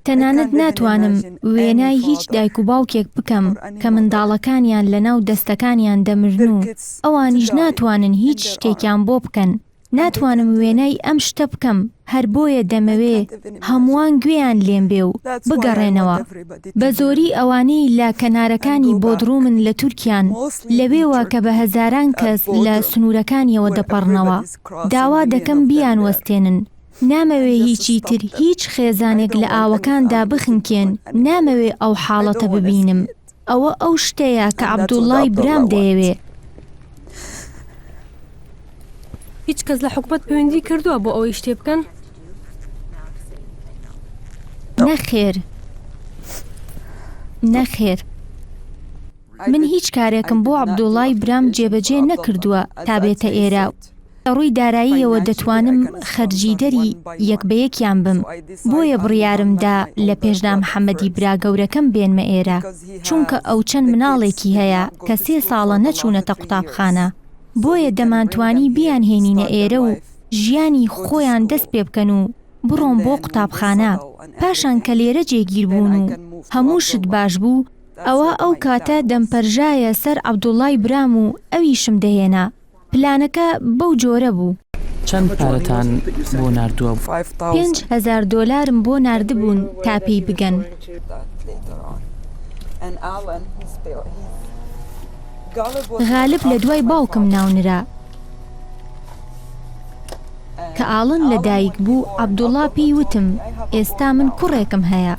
تەنانەت ناتوانم وێنای هیچ دایک و باوکێک بکەم کە منداڵەکانیان لەناو دەستەکانیان دەمرن و ئەوانیش ناتوانن هیچ شتێکیان بۆ بکەن. ناتوانم وێنەی ئەم شتە بکەم، هەر بۆیە دەمەوێ هەمووان گوێیان لێم بێ و بگەڕێنەوە. بە زۆری ئەوانەی لە کەنارەکانی بۆدروومن لە تورکیان لەوێوە کە بە هەزاران کەس لە سنوورەکانیەوە دەپەڕنەوە. داوا دەکەم بیان وەستێنن. نامەوێ هیچی تر هیچ خێزانێک لە ئاوەکاندا بخنکێن. نامەوێ ئەو حاڵەتە ببینم. ئەوە ئەو شتەیە کە عەبدوڵڵای برام دەیەوێ. هیچ کەس لە حکومەت پەیوەندی کردووە بۆ ئەوەی شتێ بکەن؟ نەخێر. نەخێر. من هیچ کارێکم بۆ عەبدوڵڵای برام جێبەجێ نەکردووە تا بێتە ئێرە. ڕووی داراییەوە دەتوانم خەرجیدەری یەک بە یەکیان بم. بۆیە بڕیارمدا لە پێشدا محەممەدی برا گەورەکەم بێنمە ئێرە، چونکە ئەو چەند مناڵێکی هەیە کە 3 ساڵە نەچوونەتە قوتابخانە. بۆیە دەمانتوانی بیان هێنینە ئێرە و ژیانی خۆیان دەست پێ بکەن و بڕۆن بۆ قوتابخانە. پاشان کە لێرە جێگیر بوون و هەموو شت باش بوو، ئەوە ئەو کاتە دەمپەرژایە سەر عەبدوڵڵای برام و ئەویشم دەهێنا. پلانەکە بەو جۆرە بوو. چەند پارەتان بۆ ناردووە؟ $5,000 بۆ ناردبوون تا پێی بگەن. غالب لە دوای باوکم ناونرا. کە ئاڵن لە دایک بوو عەبدوڵڵا پێی وتم ئێستا من کوڕێکم هەیە.